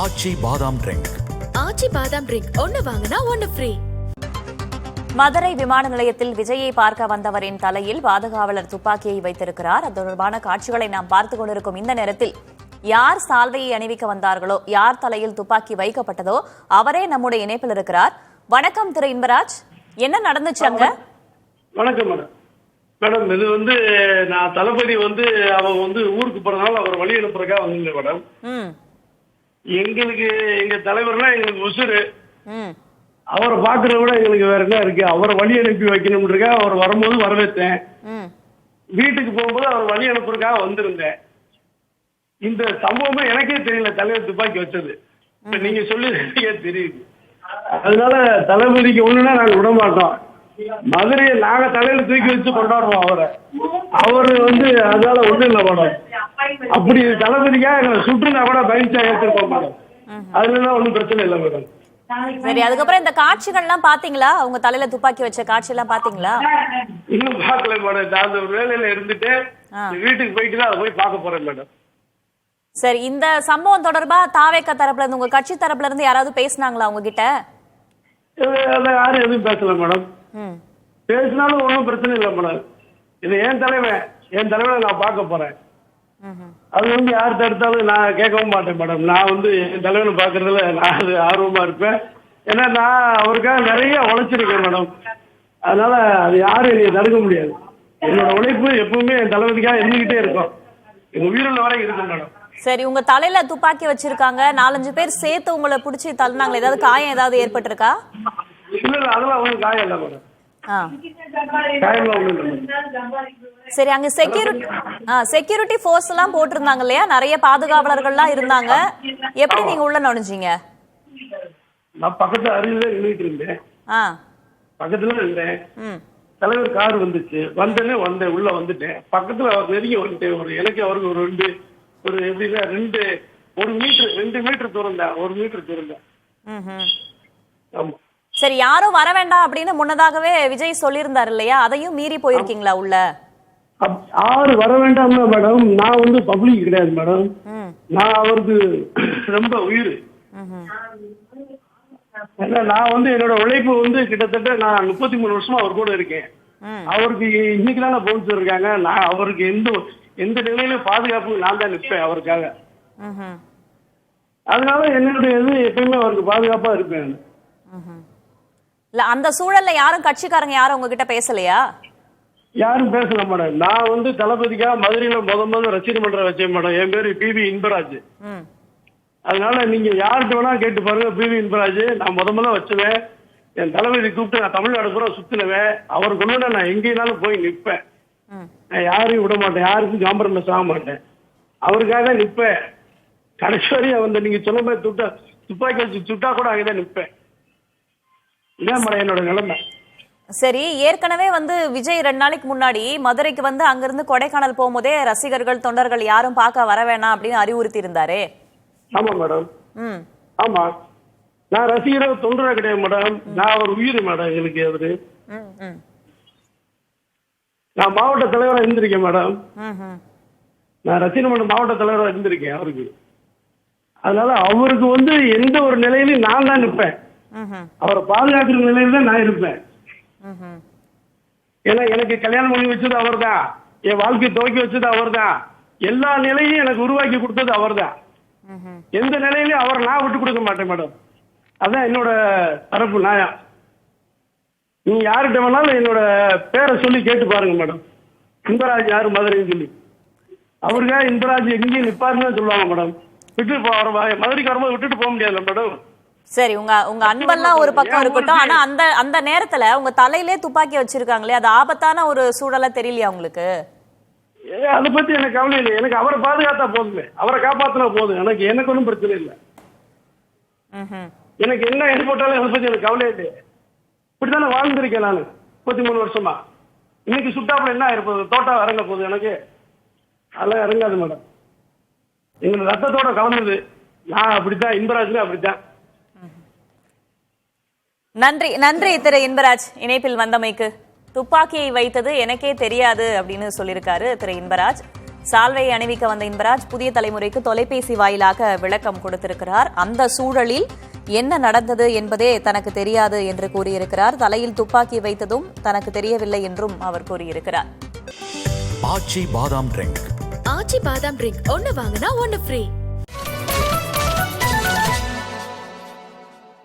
ஆச்சி பாதாம் ட்ரிங்க். ஆச்சி பாதாம் ட்ரிங்க் ஒன்னு வாங்கினா ஒன்னு ஃப்ரீ. மதுரை விமான நிலையத்தில் விஜயை பார்க்க வந்தவரின் தலையில் பாதுகாவலர் துப்பாக்கியை வைத்திருக்கிறார். அது தொடர்பான காட்சிகளை நாம் பார்த்துக் கொண்டிருக்கும் இந்த நேரத்தில் யார் சால்வையை அணிவிக்க வந்தார்களோ, யார் தலையில் துப்பாக்கி வைக்கப்பட்டதோ அவரே நம்முடைய இணைப்பில் இருக்கிறார். வணக்கம் திரு இன்பராஜ், என்ன நடந்துச்சு அங்க? வணக்கம் மேடம். மேடம், இது நான் தளபதி அவங்க ஊருக்கு போறதுனால அவர் வழி அனுப்புறதுக்காக வந்தீங்க மேடம். எங்களுக்கு எங்க தலைவர்னா எங்களுக்கு உசுறு. அவரை பாக்குறத விட எங்களுக்கு வேற என்ன இருக்கு? அவரை வழி அனுப்பி வைக்கணும்ன்றக்கா அவர் வரும்போது வரவேற்றேன். வீட்டுக்கு போகும்போது அவர் வழி அனுப்புறதுக்காக வந்திருந்தேன். இந்த சம்பவமே எனக்கே தெரியல, தலைவர் துப்பாக்கி வச்சது. நீங்க சொல்லி தெரியுது. அதனால தளபதிக்கு ஒண்ணுன்னா நாங்க விட மாட்டோம். மதுரையை நாங்க தலையில தூக்கி வச்சு கொண்டாடுவோம் அவரை. அவரு அதனால ஒண்ணும் இல்லை மேடம். அப்படி தளபதிக்காக எங்களை சுற்றுலா கூட பயணிச்சா ஏற்றிருக்கோம் மேடம். அதுலாம் ஒன்றும் பிரச்சனை இல்லை மேடம். சரி, அதுக்கப்புறம் இந்த காட்சிகள்லாம் பாத்தீங்களா? அவங்க தலையில துப்பாக்கி வச்ச காட்சி எல்லாம் பாத்தீங்களா? இன்னும் பாக்கல மேடம். அந்த வேலையில இருந்துட்டு வீட்டுக்கு போயிட்டு தான் அதை போய் பார்க்க போறேன் மேடம். சரி, இந்த சம்பவம் தொடர்பா தாவேக தரப்புல இருந்து, உங்க கட்சி தரப்புல இருந்து யாராவது பேசினாங்களா உங்ககிட்ட? யாரும் எதுவும் பேசல மேடம். பேசினாலும் ஒன்றும் பிரச்சனை இல்லை மேடம். இது என் தலைவனை நான் பார்க்க போறேன். அது யார் தடுத்தாலும் நான் கேட்கவும் மாட்டேன் மேடம். நான் என் தலைவனை பார்க்கறதுல நான் அது ஆர்வமா இருப்பேன். ஏன்னா நான் அவருக்காக நிறைய உழைச்சிருக்கேன் மேடம். அதனால அது யாரும் என்னை தடுக்க முடியாது. என்னோட உழைப்பு எப்பவுமே என் தளபதிக்காக இருந்துகிட்டே இருக்கும். எங்க உயிருள்ள வரை இருக்கு மேடம். சரி, உங்க தலையில துப்பாக்கி வச்சிருக்காங்க, 4-5 பேர் சேர்த்து உங்களை பிடிச்சி தள்ளினாங்களா? ஏதாவது காயம் ஏதாவது ஏற்பட்டிருக்கா? இல்ல, அதெல்லாம் ஒன்றும் காயம் இல்லை மேடம். சரி, அங்க செக்யூரிட்டி போர்ஸ் எல்லாம் போட்டிருந்தாங்க இல்லையா? நிறைய பாதுகாவலர்கள்லாம் இருந்தாங்க. எப்படி நீங்க உள்ள நுழைஞ்சீங்க? நான் பக்கத்துல அருகில நின்றுட்டு இருந்தேன். பக்கத்துல இருந்தேன். தலைவர் கார் வந்துச்சு. வந்தேன், உள்ள வந்துட்டேன். பக்கத்துல அவர் நெருங்கி வந்துட்டேன். எனக்கு அவருக்கு ஒரு எப்படின்னா 2 மீட்டர் தூரம் தான். 1 மீட்டர் தூரம் தான். ஆமா. சரி, யாரும் வர வேண்டாம் அப்படின்னு முன்னதாகவே விஜய் சொல்லியிருந்தார் இல்லையா? அதையும் மீறி போயிருக்கீங்களா உள்ள? யாரு வர வேண்டாம் மேடம். நான் பப்ளிக் கிடையாது மேடம். நான் அவருக்கு ரொம்ப உயிர். நான் என்னோட உழைப்பு கிட்டத்தட்ட நான் 33 வருஷமா அவர் கூட இருக்கேன். அவருக்கு இன்னைக்கு தான் போன் இருக்காங்க. நான் அவருக்கு எந்த நிலையிலும் பாதுகாப்பு நான் தான் நிற்பேன் அவருக்காக. அதனால என்னுடைய எப்பயுமே அவருக்கு பாதுகாப்பா இருப்பேன். இல்ல, அந்த சூழல்ல யாரும் கட்சிக்காரங்க யாரும் உங்ககிட்ட பேசலையா? யாரும் பேசல மேடம். நான் தளபதிக்காக மதுரையில முதல்ல ரசிகர் மன்றம் வச்சேன் மேடம். என் பேரு பிவி இன்பராஜ். அதனால நீங்க யார்கிட்ட வேணா கேட்டு பாருங்க. பிவி இன்பராஜ் நான் முதல்ல வச்சுவேன். என் தளபதி கூப்பிட்டு நான் தமிழ்நாடு பூரா சுத்தினுவேன். அவர் கொண்டு நான் எங்கேனாலும் போய் நிற்பேன். நான் யாரையும் விட மாட்டேன். யாருக்கும் காம்பரமைஸ் ஆக மாட்டேன். அவருக்காக நிற்பேன். கடைசி வரையும் நீங்க சொன்ன மாதிரி துப்பாக்கி வச்சு சுட்டா கூட அங்கேதான் நிற்பேன். இதான் மேடம் என்னோட நிலைமை. சரி, ஏற்கனவே விஜய் 2 நாளைக்கு முன்னாடி மதுரைக்கு அங்கிருந்து கொடைக்கானல் போகும்போதே ரசிகர்கள் தொண்டர்கள் யாரும் பார்க்க வர வேணாம் அப்படின்னு அறிவுறுத்தி இருந்தாரே. ஆமா மேடம். ஆமா, நான் ரசிகரோ தொண்டரோ கிடையாது மேடம். நான் அவர் உயிர் மேடம். எனக்கு அவரு நான் மாவட்ட தலைவராக இருந்திருக்கேன் மேடம். நான் ரசிகர் மன்றம் மாவட்ட தலைவராக இருந்திருக்கேன் அவருக்கு. அதனால அவருக்கு எந்த ஒரு நிலையிலும் நான் தான் நிற்பேன். அவரை பாதுகாக்கிற நிலையில தான் நான் இருப்பேன். ஏன்னா எனக்கு கல்யாணம் பண்ணி வச்சது அவர் தான். என் வாழ்க்கையை துவக்கி வச்சது அவர் தான். எல்லா நிலையும் எனக்கு உருவாக்கி கொடுத்தது அவர் தான். எந்த நிலையிலையும் அவரை நான் விட்டு கொடுக்க மாட்டேன் மேடம். அதான் என்னோட தரப்பு நியாயம். நீங்க யார்கிட்ட வேணாலும் என்னோட பேரை சொல்லி கேட்டு பாருங்க மேடம். இன்பராஜ் யாரு மதுரைன்னு சொல்லி. அவருக்காக இன்பராஜ் எங்கேயும் நிப்பாருன்னு சொல்லுவாங்க மேடம். மதுரைக்கு வரும்போது விட்டுட்டு போக முடியாதுல்ல மேடம். சரி, உங்க அன்பெல்லாம் ஒரு பக்கம் இருக்கட்டும். ஆனா அந்த நேரத்துல உங்க தலையிலே துப்பாக்கி வச்சிருக்காங்களே, அது ஆபத்தான ஒரு சூழலா தெரியலையா உங்களுக்கு? அதை பத்தி எனக்கு கவலை இல்லை. எனக்கு அவரை பாதுகாத்தா போதுமே. அவரை காப்பாத்தினா போதும். எனக்கு ஒன்றும் பிரச்சனை இல்லை. எனக்கு என்ன ஏற்பட்டாலும் அதை பத்தி எனக்கு கவலை இல்லை. இப்படித்தானே வாழ்ந்திருக்கேன் நான் 33 வருஷமா. இன்னைக்கு சுட்டாப்புல என்ன இருப்பது? தோட்டா இறங்க போகுது. எனக்கு அதெல்லாம் இறங்காது மேடம். எங்க ரத்தத்தோட கலந்தது. நான் அப்படித்தான். இன்பராஜ்ல அப்படித்தான். நன்றி திரு இன்பராஜ், இணைப்பில் வந்தமைக்கு. துப்பாக்கியை வைத்தது எனக்கே தெரியாது அப்படின்னு சொல்லியிருக்காரு திரு இன்பராஜ். சால்வையை அணிவிக்க வந்த இன்பராஜ் புதிய தலைமுறைக்கு தொலைபேசி வாயிலாக விளக்கம் கொடுத்திருக்கிறார். அந்த சூழலில் என்ன நடந்தது என்பதே தனக்கு தெரியாது என்று கூறியிருக்கிறார். தலையில் துப்பாக்கி வைத்ததும் தனக்கு தெரியவில்லை என்றும் அவர் கூறியிருக்கிறார். ஆச்சி பாதாம் ட்ரிங்க் ஒன்னு வாங்கினா ஒன்னு ஃப்ரீ.